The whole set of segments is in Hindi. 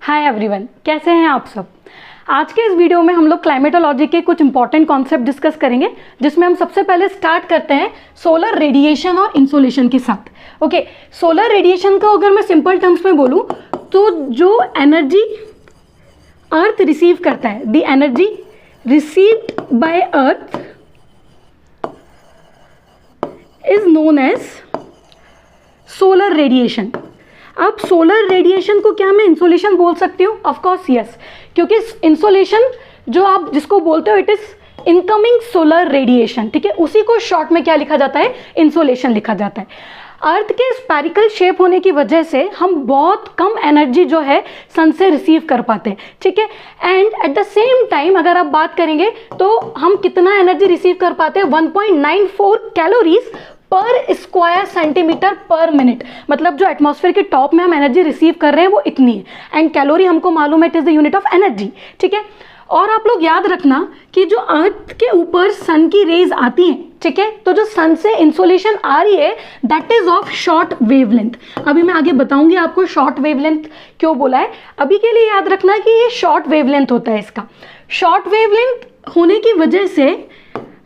हाय एवरीवन, कैसे हैं आप सब। आज के इस वीडियो में हम लोग क्लाइमेटोलॉजी के कुछ इंपॉर्टेंट कॉन्सेप्ट डिस्कस करेंगे, जिसमें हम सबसे पहले स्टार्ट करते हैं सोलर रेडिएशन और इंसोलेशन के साथ। ओके, सोलर रेडिएशन को अगर मैं सिंपल टर्म्स में बोलूं तो जो एनर्जी अर्थ रिसीव करता है, the energy received by earth is known as solar radiation. अब सोलर रेडिएशन को क्या मैं इंसोलेशन बोल सकती हूँ? ऑफ कोर्स यस, क्योंकि इंसोलेशन जो आप जिसको बोलते हो it is incoming solar radiation, ठीक है। उसी को शॉर्ट में क्या लिखा जाता है? इंसोलेशन लिखा जाता है। अर्थ के स्पेरिकल शेप होने की वजह से हम बहुत कम एनर्जी जो है सन से रिसीव कर पाते हैं, ठीक है। And at the same time अगर आप बात करेंगे तो हम कितना एनर्जी रिसीव कर पाते हैं? 1.94 कैलोरीज पर स्क्वायर सेंटीमीटर पर मिनट। मतलब जो एटमॉस्फेयर के टॉप में हम एनर्जी रिसीव कर रहे हैं वो इतनी है, एंड कैलोरी हमको मालूम है it is the unit of energy, ठीक है। और आप लोग याद रखना कि जो अर्थ के ऊपर सन की रेज आती हैं, ठीक है, तो जो सन से इंसोलेशन आ रही है that is of short wavelength. अभी मैं आगे बताऊंगी आपको शॉर्ट वेवलेंथ क्यों बोला है। अभी के लिए याद रखना कि ये शॉर्ट वेवलेंथ होता है। इसका शॉर्ट वेवलेंथ होने की वजह से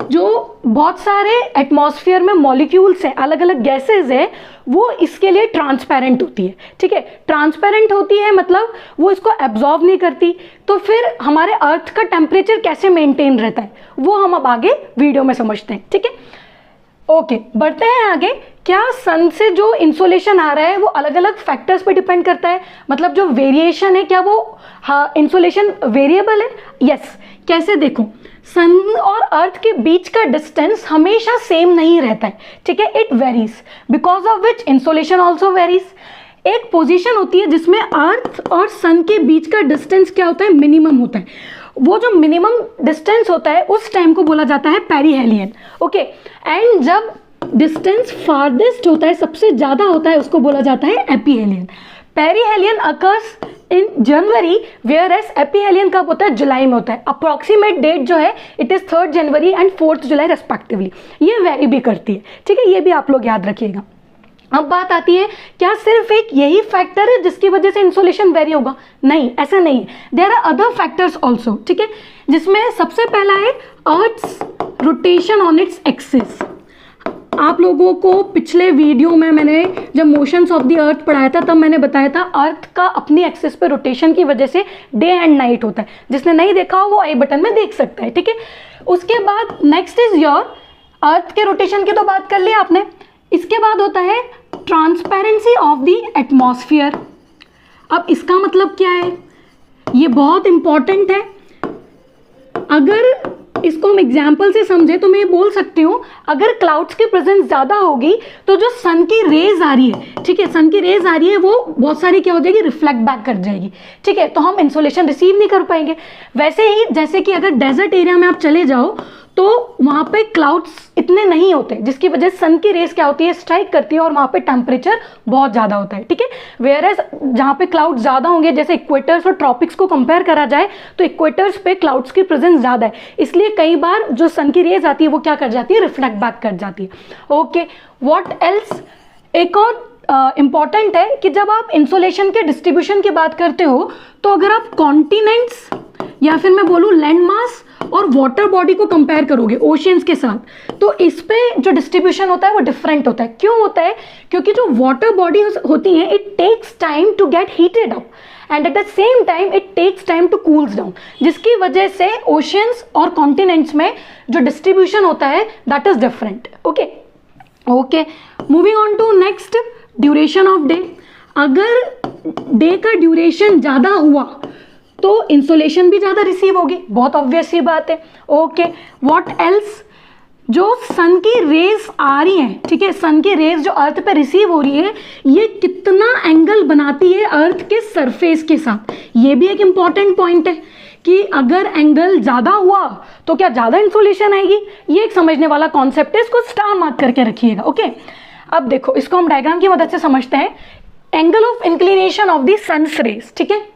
जो बहुत सारे एटमॉस्फेयर में मॉलिक्यूल्स हैं, अलग अलग गैसेज है, वो इसके लिए ट्रांसपेरेंट होती है, ठीक है। ट्रांसपेरेंट होती है मतलब वो इसको एब्जॉर्ब नहीं करती, तो फिर हमारे अर्थ का टेम्परेचर कैसे मेंटेन रहता है वो हम अब आगे वीडियो में समझते हैं, ठीक है। ओके, बढ़ते हैं आगे। क्या सन से जो इंसोलेशन आ रहा है वो अलग अलग फैक्टर्स पे डिपेंड करता है? मतलब जो वेरिएशन है क्या वो इंसोलेशन वेरिएबल है? यस। कैसे? देखो, सन और अर्थ के बीच का डिस्टेंस हमेशा सेम नहीं रहता है, ठीक है। It varies, because of which insolation also varies. एक पोजीशन होती है जिसमें अर्थ और सन के बीच का डिस्टेंस क्या होता है? मिनिमम होता है। वो जो मिनिमम डिस्टेंस होता है उस टाइम को बोला जाता है पेरिहेलियन, ओके। एंड जब डिस्टेंस फारदेस्ट होता है, सबसे ज्यादा होता है, उसको बोला जाता है aphelion. Perihelion occurs in January, whereas aphelion कब होता है? जुलाई में होता है। अप्रोक्सीमेट डेट जो है it is 3 January and 4 July respectively. ये वेरी भी करती है, ठीक है, ये भी आप लोग याद रखिएगा। अब बात आती है, क्या सिर्फ एक यही फैक्टर है जिसकी वजह से इंसोलेशन वेरी होगा? नहीं, ऐसा नहीं है। There are other factors also, ठीक है, जिसमें सबसे पहला है earth's rotation on its axis. आप लोगों को पिछले वीडियो में मैंने जब मोशंस ऑफ द अर्थ पढ़ाया था तब मैंने बताया था अर्थ का अपनी एक्सिस पे रोटेशन की वजह से डे एंड नाइट होता है। जिसने नहीं देखा हो वो आई बटन में देख सकता है, ठीक है। उसके बाद नेक्स्ट इज योर अर्थ के रोटेशन की तो बात कर ली आपने। इसके बाद होता है ट्रांसपेरेंसी ऑफ द एटमॉस्फेयर। अब इसका मतलब क्या है? ये बहुत इंपॉर्टेंट है। अगर इसको हम एग्जाम्पल से समझे तो मैं बोल सकती हूँ, अगर क्लाउड्स की प्रेजेंस ज्यादा होगी तो जो सन की रेज आ रही है, ठीक है, सन की रेज आ रही है वो बहुत सारी क्या हो जाएगी? रिफ्लेक्ट बैक कर जाएगी, ठीक है, तो हम इंसोलेशन रिसीव नहीं कर पाएंगे। वैसे ही जैसे कि अगर डेजर्ट एरिया में आप चले जाओ तो वहां पे क्लाउड्स इतने नहीं होते, जिसकी वजह से सन की रेस क्या होती है? स्ट्राइक करती है और वहां पे टेम्परेचर बहुत ज्यादा होता है, ठीक है। वेयर एज जहां पे क्लाउड ज्यादा होंगे, जैसे इक्वेटर्स और ट्रॉपिक्स को कंपेयर करा जाए तो इक्वेटर्स पे क्लाउड्स की प्रेजेंस ज्यादा है, इसलिए कई बार जो सन की रेज आती है वो क्या कर जाती है? रिफ्लेक्ट बैक कर जाती है। Okay, what else? एक और इंपॉर्टेंट है कि जब आप इंसोलेशन के डिस्ट्रीब्यूशन की बात करते हो तो अगर आप कॉन्टिनेंट्स या फिर मैं बोलूं लैंड मास और वाटर बॉडी को कंपेयर करोगे ओशियंस के साथ, तो इस पे जो डिस्ट्रीब्यूशन होता है वो डिफरेंट होता है। क्यों होता है? क्योंकि जो वाटर बॉडी होती है it takes time to get heated up and at the same time it takes time to cools down, जिसकी वजह से ओशियंस और कॉन्टिनेंट्स में जो डिस्ट्रीब्यूशन होता है that is different, okay. Okay, moving on to next, duration of day. अगर डे का ड्यूरेशन ज्यादा हुआ तो इंसोलेशन भी ज्यादा रिसीव होगी, बहुत ऑब्वियस सी बात है। Okay, what else? जो सन की रेज आ रही हैं, ठीक है, सन की रेज जो अर्थ पे रिसीव हो रही है ये कितना एंगल बनाती है अर्थ के सरफेस के साथ, ये भी एक इंपॉर्टेंट पॉइंट है कि अगर एंगल ज्यादा हुआ तो क्या ज्यादा इंसोलेशन आएगी। ये एक समझने वाला कॉन्सेप्ट है, इसको स्टार मार्क करके रखिएगा, ओके। अब देखो, इसको हम डायग्राम की मदद से समझते हैं। Angle of inclination of the sun's rays, ठीक है,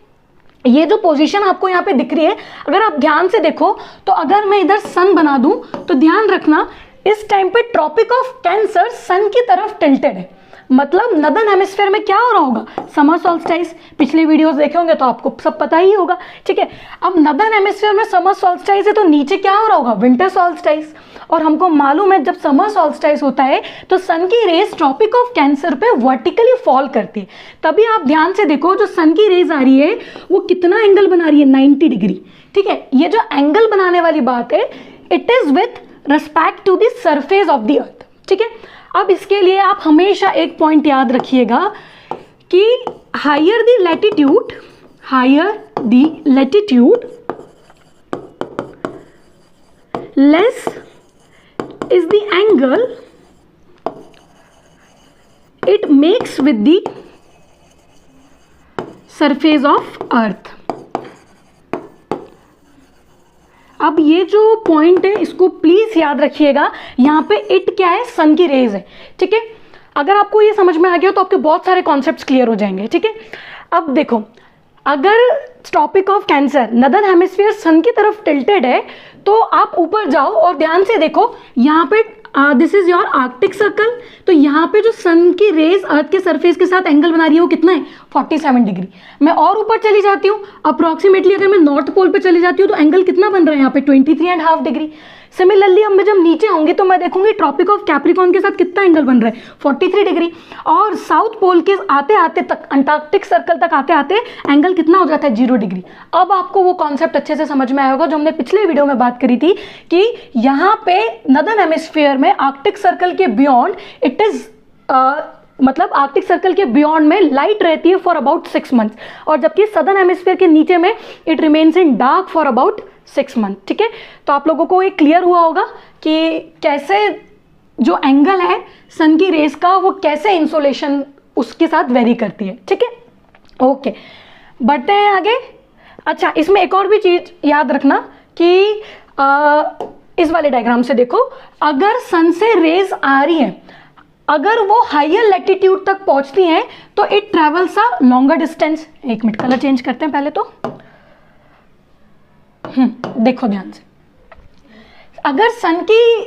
ये जो पोजीशन आपको यहाँ पे दिख रही है, अगर आप ध्यान से देखो तो अगर मैं इधर सन बना दूं तो ध्यान रखना इस टाइम पे ट्रॉपिक ऑफ कैंसर सन की तरफ टिल्टेड है। मतलब नदर्न हेमिस्फीयर में क्या हो रहा होगा, समर सॉल्स्टाइस। पिछले वीडियोस देखे होंगे तो आपको सब पता ही होगा, ठीक है। अब नदर्न हेमिस्फीयर में समर सॉल्स्टाइस है तो नीचे क्या हो रहा होगा, विंटर सॉल्स्टाइस। और हमको मालूम है जब समर सॉल्स्टाइस होता है तो सन की रेज ट्रॉपिक ऑफ कैंसर पे वर्टिकली फॉल करती है। तभी आप ध्यान से देखो, जो सन की रेज आ रही है वो कितना एंगल बना रही है, 90 डिग्री, ठीक है। ये जो एंगल बनाने वाली बात है, it is with respect to the surface of the earth, ठीक है। अब इसके लिए आप हमेशा एक पॉइंट याद रखिएगा कि higher the latitude less is the angle it makes with the surface of earth। अब ये जो पॉइंट है इसको प्लीज याद रखिएगा, यहाँ पे इट क्या है, सन की रेज है, ठीक है। अगर आपको ये समझ में आ गया तो आपके बहुत सारे कॉन्सेप्ट्स क्लियर हो जाएंगे, ठीक है। अब देखो, अगर tropic of cancer northern hemisphere sun की तरफ टिल्टेड है तो आप ऊपर जाओ और ध्यान से देखो, यहाँ पे this is your Arctic circle. तो यहाँ पे जो सन की रेज अर्थ के सरफेस के साथ एंगल बना रही है वो कितना है, 47 डिग्री। मैं और ऊपर चली जाती हूँ, अप्रोक्सीमेटली अगर मैं नॉर्थ पोल पे चली जाती हूँ तो एंगल कितना बन रहा है यहाँ पे, 23.5 डिग्री। सिमिलरली अब मैं जब नीचे आऊंगी तो मैं देखूंगी ट्रॉपिक ऑफ कैप्रिकॉर्न के साथ कितना एंगल बन रहा है, 43 डिग्री। और साउथ पोल के आते आते तक, अंटार्कटिक सर्कल तक आते आते एंगल कितना हो जाता है, 0 डिग्री। अब आपको वो कॉन्सेप्ट अच्छे से समझ में आया होगा जो हमने पिछले वीडियो में बात करी थी कि यहाँ पे नदर्न हेमिस्फीयर में आर्कटिक सर्कल के बियॉन्ड इट इज मतलब आर्कटिक सर्कल के बियॉन्ड में लाइट रहती है फॉर अबाउट 6 मंथ्स, और जबकि सदर्न हेमिस्फीयर के नीचे में it remains in dark for about 6 month, ठीक है। तो आप लोगों को ये क्लियर हुआ होगा कि कैसे जो एंगल है सन की रेस का वो कैसे इंसोलेशन उसके साथ वेरी करती है, ठीक है। ओके, बढ़ते हैं आगे। अच्छा, इसमें एक और भी चीज याद रखना कि इस वाले डायग्राम से देखो, अगर सन से रेज आ रही है, अगर वो हायर लैटिट्यूड तक पहुंचती हैं तो it travels a longer distance. एक मिनट, कलर चेंज करते हैं पहले तो। देखो ध्यान से, अगर सन की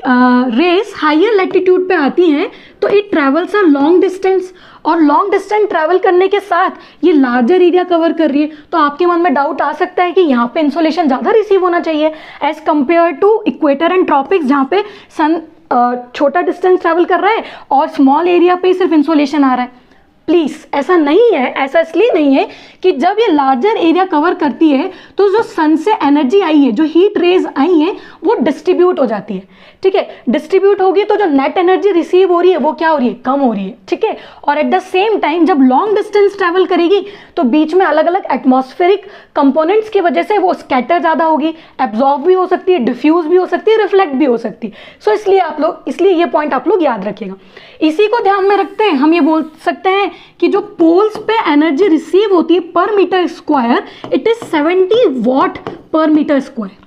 रेस हायर लैटिट्यूड पे आती हैं तो it travels a long distance, और लॉन्ग डिस्टेंस ट्रैवल करने के साथ ये लार्जर एरिया कवर कर रही है। तो आपके मन में डाउट आ सकता है कि यहाँ पे इंसोलेशन ज़्यादा रिसीव होना चाहिए as compare to equator and tropics, जहाँ पे सन छोटा डिस्टेंस ट्रैवल कर रहा है और स्मॉल एरिया पे सिर्फ इंसोलेशन आ रहा है। प्लीज ऐसा नहीं है, ऐसा इसलिए नहीं है कि जब ये लार्जर एरिया कवर करती है तो जो सन से एनर्जी आई है, जो हीट रेज आई है, वो डिस्ट्रीब्यूट हो जाती है, ठीक है। डिस्ट्रीब्यूट होगी तो जो नेट एनर्जी रिसीव हो रही है वो क्या हो रही है, कम हो रही है, ठीक है। और एट द सेम टाइम जब लॉन्ग डिस्टेंस ट्रैवल करेगी तो बीच में अलग अलग एटमॉस्फेरिक कंपोनेंट्स की वजह से वो स्कैटर ज़्यादा होगी, एब्जॉर्ब भी हो सकती है, डिफ्यूज भी हो सकती है, रिफ्लेक्ट भी हो सकती है। सो इसलिए ये पॉइंट आप लोग याद रखिएगा। इसी को ध्यान में रखते हैं हम ये बोल सकते हैं कि जो पोल्स पे एनर्जी रिसीव होती है पर meter square, it is 70 watt per meter square.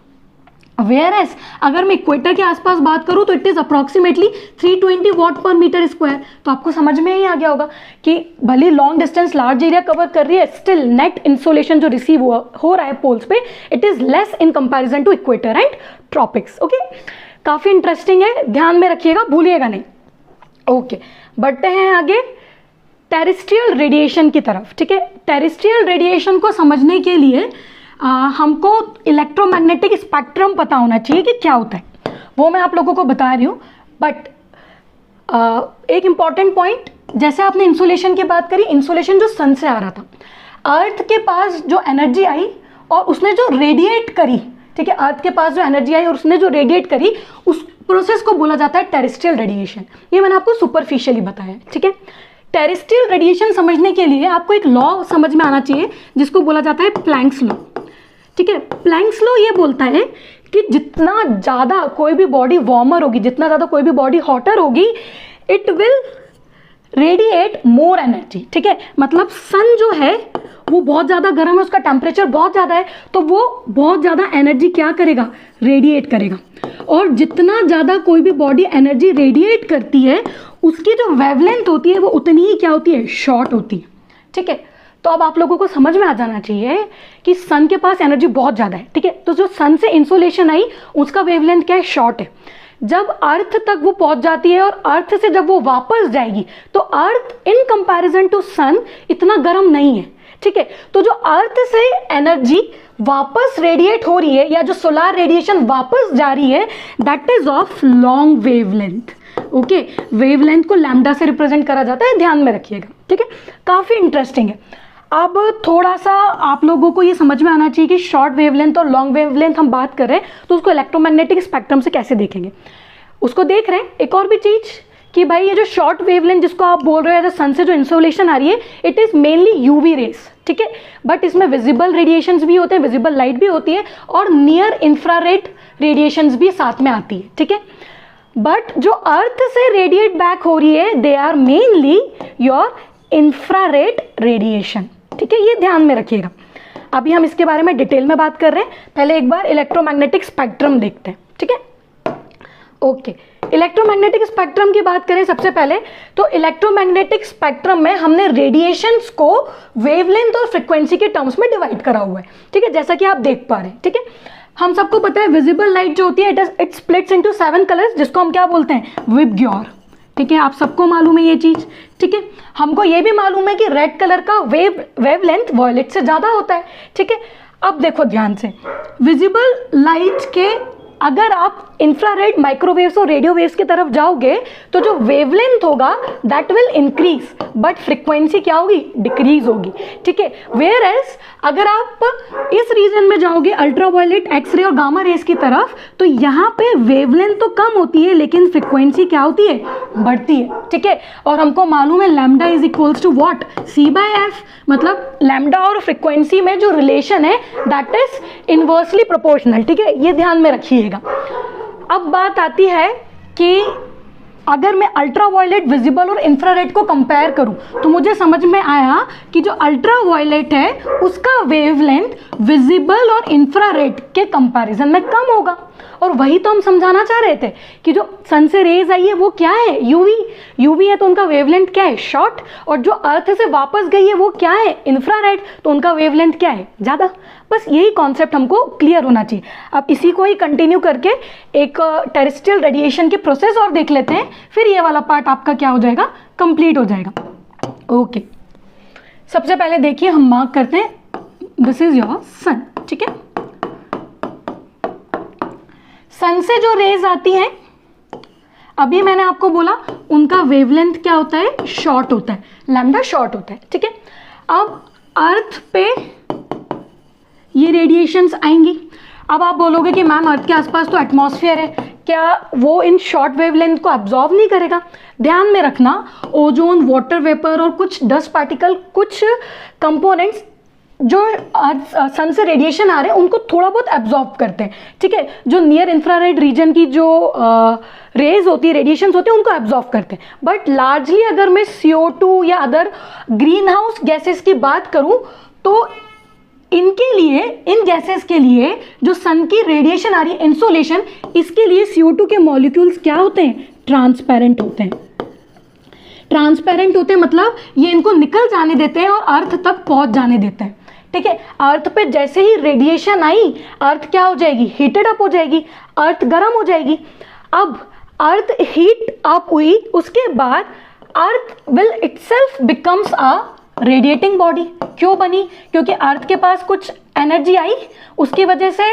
Whereas अगर मैं इक्वेटर के आसपास बात करूं तो it is approximately 320 watt per meter square. तो आपको समझ में ही आ गया होगा कि भले long distance large area cover कर रही है, स्टिल नेट इंसोलेशन जो रिसीव हो रहा है पोल्स पे, it is less in comparison to equator and tropics. Okay, काफी इंटरेस्टिंग है, ध्यान में रखिएगा, भूलिएगा नहीं। ओके, बढ़ते हैं आगे टेरेस्ट्रियल रेडिएशन की तरफ, ठीक है। टेरेस्ट्रियल रेडिएशन को समझने के लिए हमको इलेक्ट्रोमैग्नेटिक स्पेक्ट्रम पता होना चाहिए कि क्या होता है, वो मैं आप लोगों को बता रही हूँ। बट एक इम्पॉर्टेंट पॉइंट, जैसे आपने इंसुलेशन की बात करी, इंसुलेशन जो सन से आ रहा था, अर्थ के पास जो एनर्जी आई और उसने जो रेडिएट करी, ठीक है, अर्थ के पास जो एनर्जी आई और उसने जो रेडिएट करी, उस प्रोसेस को बोला जाता है टेरेस्ट्रियल रेडिएशन। ये मैंने आपको सुपरफिशियली बताया, ठीक है। टेरेस्ट्रियल रेडिएशन समझने के लिए आपको एक लॉ समझ में आना चाहिए जिसको बोला जाता है प्लैंक्स लॉ, ठीक है। प्लैंक्स लॉ ये बोलता है कि जितना ज़्यादा कोई भी बॉडी वार्मर होगी, जितना ज़्यादा कोई भी बॉडी हॉटर होगी, it will radiate more energy, ठीक है। मतलब सन जो है वो बहुत ज़्यादा गर्म है, उसका टेम्परेचर बहुत ज़्यादा है, तो वो बहुत ज़्यादा एनर्जी क्या करेगा, रेडिएट करेगा। और जितना ज़्यादा कोई भी बॉडी एनर्जी रेडिएट करती है, उसकी जो वेवलेंथ होती है वो उतनी ही क्या होती है, शॉर्ट होती है, ठीक है। तो अब आप लोगों को समझ में आ जाना चाहिए कि सन के पास एनर्जी बहुत ज़्यादा है, ठीक है। तो जो सन से इंसोलेशन आई उसका वेवलेंथ क्या है, शॉर्ट है। जब अर्थ तक वो पहुंच जाती है और अर्थ से जब वो वापस जाएगी तो अर्थ इन कंपैरिजन टू सन इतना गर्म नहीं है, ठीक है। तो जो अर्थ से एनर्जी वापस रेडिएट हो रही है या जो सोलर रेडिएशन वापस जा रही है that is of long wavelength, okay. Wavelength को लैम्डा से रिप्रेजेंट करा जाता है, ध्यान में रखिएगा, ठीक है। काफी इंटरेस्टिंग है। अब थोड़ा सा आप लोगों को ये समझ में आना चाहिए कि शॉर्ट वेवलेंथ और लॉन्ग वेवलेंथ हम बात कर रहे हैं तो उसको इलेक्ट्रोमैग्नेटिक स्पेक्ट्रम से कैसे देखेंगे, उसको देख रहे हैं। एक और भी चीज कि भाई ये जो शॉर्ट वेवलेंथ जिसको आप बोल रहे हो सन से जो इंसोलेशन आ रही है it is mainly UV rays, ठीक है। बट इसमें विजिबल रेडिएशंस भी होते हैं, विजिबल लाइट भी होती है और नियर इंफ्रारेड रेडिएशंस भी साथ में आती है, ठीक है। बट जो अर्थ से रेडिएट बैक हो रही है they are mainly your infrared radiation, ठीक है। ये ध्यान में रखिएगा। अभी हम इसके बारे में डिटेल में बात कर रहे हैं, पहले एक बार इलेक्ट्रोमैग्नेटिक स्पेक्ट्रम देखते हैं, ठीक है। ओके, इलेक्ट्रोमैग्नेटिक स्पेक्ट्रम की बात करें सबसे पहले तो इलेक्ट्रोमैग्नेटिक स्पेक्ट्रम में हमने रेडिएशंस को वेवलेंथ और फ्रीक्वेंसी के टर्म्स में डिवाइड करा हुआ है, ठीक है, जैसा कि आप देख पा रहे हैं, ठीक है। हम सबको पता है विजिबल लाइट जो होती है इट स्प्लिट्स इनटू 7 कलर्स जिसको हम क्या बोलते हैं, विबग्योर, ठीक है। आप सबको मालूम है ये चीज, ठीक है। हमको ये भी मालूम है कि रेड कलर का वेवलेंथ वॉयलेट से ज्यादा होता है, ठीक है। अब देखो ध्यान से, विजिबल लाइट के अगर आप इंफ्रारेड माइक्रोवेव्स और रेडियो वेव्स की तरफ जाओगे तो जो वेवलेंथ होगा that will increase but frequency क्या होगी, डिक्रीज होगी, ठीक है। वेयर एज अगर आप इस रीजन में जाओगे अल्ट्रावायलेट, एक्सरे और गामा रेस की तरफ तो यहाँ पे वेवलेंथ तो कम होती है लेकिन फ्रीक्वेंसी क्या होती है, बढ़ती है, ठीक है। और हमको मालूम है lambda is equals to what, C/F, मतलब लैम्डा और फ्रीक्वेंसी में जो रिलेशन है दैट इज इनवर्सली प्रोपोर्शनल, ठीक है। ये ध्यान में रखिएगा। अब बात आती है कि अगर मैं अल्ट्रावायलेट, विजिबल और इंफ्रारेड को कंपेयर करूं तो मुझे समझ में आया कि जो अल्ट्रावायलेट है उसका वेवलेंथ विजिबल और इंफ्रारेड के कंपैरिजन में कम होगा। और वही तो हम समझाना चाह रहे थे कि जो सन से रेज आई है वो क्या है, यूवी है तो उनका वेवलेंथ क्या है, शॉर्ट। और जो अर्थ से वापस गई है वो क्या है, इंफ्रारेड, तो उनका वेवलेंथ क्या है, ज़्यादा। बस यही कॉन्सेप्ट हमको क्लियर होना चाहिए। अब इसी को ही कंटिन्यू करके एक टेरेस्ट्रियल रेडिएशन के प्रोसेस और देख लेते हैं, फिर ये वाला पार्ट आपका क्या हो जाएगा, कंप्लीट हो जाएगा। ओके, सबसे पहले देखिए हम मार्क करते हैं, दिस इज योर सन, ठीक है। सन से जो रेज आती हैं अभी मैंने आपको बोला उनका वेवलेंथ क्या होता है, शॉर्ट होता है, लैम्डा शॉर्ट होता है, ठीक है। अब अर्थ पे ये रेडिएशंस आएंगी। अब आप बोलोगे कि मैम अर्थ के आसपास तो एटमॉस्फेयर है, क्या वो इन शॉर्ट वेवलेंथ को एब्जॉर्ब नहीं करेगा? ध्यान में रखना, ओजोन, वाटर वेपर और कुछ डस्ट पार्टिकल, कुछ कंपोनेंट्स जो सन से रेडिएशन आ रहे हैं उनको थोड़ा बहुत एब्जॉर्ब करते हैं, ठीक है। जो नियर इंफ्रारेड रीजन की जो रेज होती है, रेडिएशंस होती है, उनको एब्जॉर्ब करते हैं। बट लार्जली अगर मैं CO2 या अदर ग्रीन हाउस गैसेस की बात करूं तो इनके लिए, इन गैसेस के लिए जो सन की रेडिएशन आ रही है, इंसोलेशन, इसके लिए CO2 के मॉलिक्यूल्स क्या होते हैं, ट्रांसपेरेंट होते हैं। ट्रांसपेरेंट होते हैं मतलब ये इनको निकल जाने देते हैं और अर्थ तक पहुंच जाने देते हैं, ठीक है। अर्थ पे जैसे ही रेडिएशन आई, अर्थ क्या हो जाएगी, हीटेड अप हो जाएगी, अर्थ गर्म हो जाएगी। अब अर्थ हीट अप हुई, उसके बाद earth will itself becomes a radiating body. क्यों बनी? क्योंकि अर्थ के पास कुछ एनर्जी आई, उसकी वजह से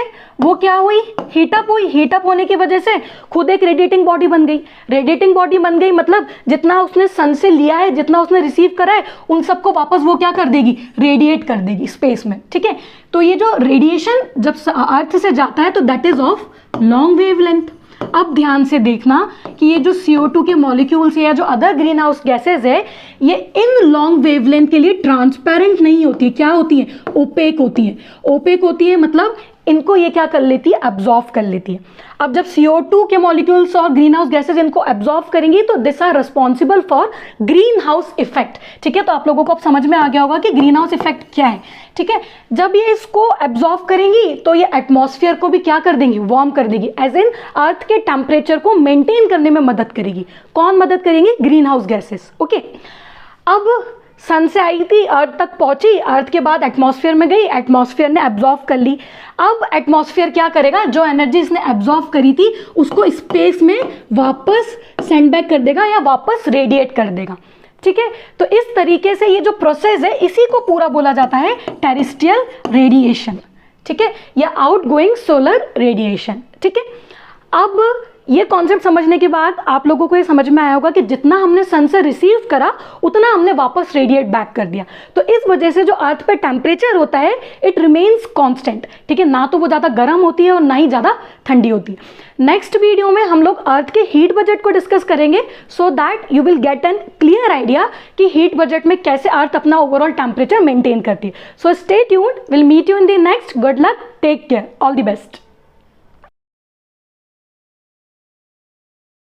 वो क्या हुई, हीटअप हुई। हीटअप होने की वजह से खुद एक रेडिएटिंग बॉडी बन गई। रेडिएटिंग बॉडी बन गई मतलब जितना उसने सन से लिया है, जितना उसने रिसीव करा है, उन सबको वापस वो क्या कर देगी, रेडिएट कर देगी स्पेस में, ठीक है। तो ये जो रेडिएशन जब अर्थ से जाता है तो that is of long wavelength. अब ध्यान से देखना कि ये जो CO2 के मॉलिक्यूल्स है या जो अदर ग्रीन हाउस गैसेज है, ये इन लॉन्ग वेवलेंथ के लिए ट्रांसपेरेंट नहीं होती है। क्या होती है, ओपेक होती है। ओपेक होती है मतलब इनको ये क्या कर लेती है, एब्जॉर्ब कर लेती है। अब जब CO2 के मॉलिक्यूल्स और ग्रीन हाउस गैसेज इनको एब्जॉर्ब करेंगी तो this are responsible for green house effect, ठीक है। तो आप लोगों को अब समझ में आ गया होगा कि ग्रीन हाउस इफेक्ट क्या है, ठीक है। जब ये इसको एब्जॉर्ब करेंगी तो ये एटमॉस्फेयर को भी क्या कर देंगी, वार्म कर देगी, एज इन अर्थ के टेम्परेचर को मेंटेन करने में मदद करेगी। कौन मदद करेंगे, ग्रीन हाउस गैसेस, ओके। अब सन से आई थी, अर्थ तक पहुंची, अर्थ के बाद एटमॉस्फेयर में गई, एटमॉस्फेयर ने एब्जॉर्व कर ली। अब एटमॉस्फेयर क्या करेगा, जो एनर्जी इसने एब्जॉर्व करी थी उसको स्पेस में वापस सेंड बैक कर देगा या वापस रेडिएट कर देगा। ठीक है, तो इस तरीके से ये जो प्रोसेस है इसी को पूरा बोला जाता है टेरेस्ट्रियल रेडिएशन। ठीक है, या आउटगोइंग सोलर रेडिएशन। ठीक है, अब ये कॉन्सेप्ट समझने के बाद आप लोगों को ये समझ में आया होगा कि जितना हमने सन से रिसीव करा उतना हमने वापस रेडिएट बैक कर दिया। तो इस वजह से जो अर्थ पे टेम्परेचर होता है इट रिमेन्स कांस्टेंट। ठीक है, ना तो वो ज़्यादा गर्म होती है और ना ही ज़्यादा ठंडी होती है। नेक्स्ट वीडियो में हम लोग अर्थ के हीट बजट को डिस्कस करेंगे, so that you will get an clear idea कि हीट बजट में कैसे अर्थ अपना ओवरऑल टेम्परेचर मेंटेन करती है। So stay tuned, will meet you in the next. Good luck, take care, all the best.